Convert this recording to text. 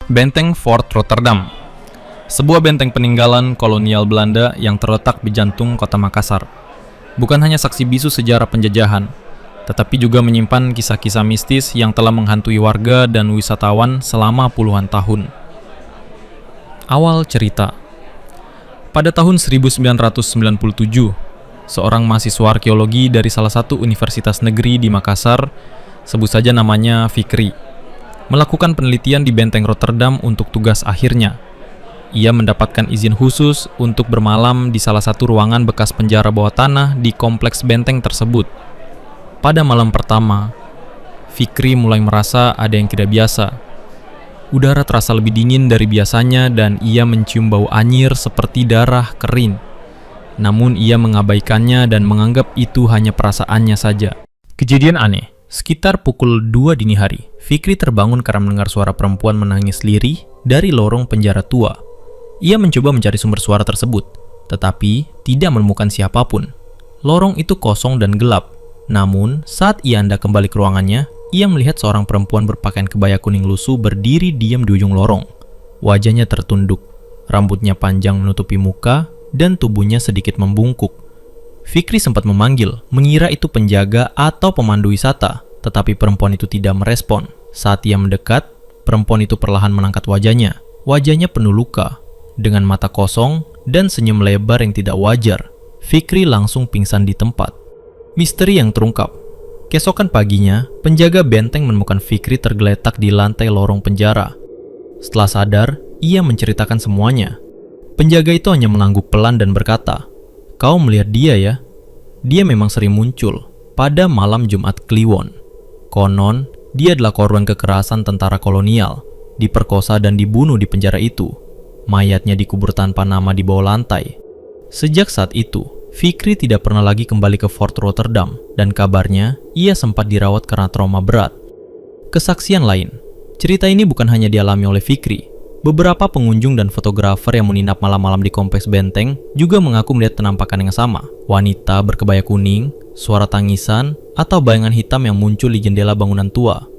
Benteng Fort Rotterdam, sebuah benteng peninggalan kolonial Belanda yang terletak di jantung kota Makassar. Bukan hanya saksi bisu sejarah penjajahan, tetapi juga menyimpan kisah-kisah mistis yang telah menghantui warga dan wisatawan selama puluhan tahun. Awal cerita. Pada tahun 1997, seorang mahasiswa arkeologi dari salah satu universitas negeri di Makassar, sebut saja namanya Fikri, melakukan penelitian di Benteng Rotterdam untuk tugas akhirnya. Ia mendapatkan izin khusus untuk bermalam di salah satu ruangan bekas penjara bawah tanah di kompleks benteng tersebut. Pada malam pertama, Fikri mulai merasa ada yang tidak biasa. Udara terasa lebih dingin dari biasanya dan ia mencium bau anyir seperti darah kering. Namun ia mengabaikannya dan menganggap itu hanya perasaannya saja. Kejadian aneh. Sekitar pukul 2 dini hari, Fikri terbangun karena mendengar suara perempuan menangis lirih dari lorong penjara tua. Ia mencoba mencari sumber suara tersebut, tetapi tidak menemukan siapapun. Lorong itu kosong dan gelap. Namun, saat ia hendak kembali ke ruangannya, ia melihat seorang perempuan berpakaian kebaya kuning lusuh berdiri diam di ujung lorong. Wajahnya tertunduk, rambutnya panjang menutupi muka, dan tubuhnya sedikit membungkuk. Fikri sempat memanggil, mengira itu penjaga atau pemandu wisata, tetapi perempuan itu tidak merespon. Saat ia mendekat, perempuan itu perlahan mengangkat wajahnya. Wajahnya penuh luka, dengan mata kosong dan senyum lebar yang tidak wajar. Fikri langsung pingsan di tempat. Misteri yang terungkap. Keesokan paginya, penjaga benteng menemukan Fikri tergeletak di lantai lorong penjara. Setelah sadar, ia menceritakan semuanya. Penjaga itu hanya mengangguk pelan dan berkata, "Kau melihat dia ya? Dia memang sering muncul pada malam Jumat Kliwon. Konon, dia adalah korban kekerasan tentara kolonial, diperkosa dan dibunuh di penjara itu. Mayatnya dikubur tanpa nama di bawah lantai." Sejak saat itu, Fikri tidak pernah lagi kembali ke Fort Rotterdam dan kabarnya ia sempat dirawat karena trauma berat. Kesaksian lain. Cerita ini bukan hanya dialami oleh Fikri. Beberapa pengunjung dan fotografer yang menginap malam-malam di kompleks benteng juga mengaku melihat penampakan yang sama. Wanita berkebaya kuning, suara tangisan, atau bayangan hitam yang muncul di jendela bangunan tua.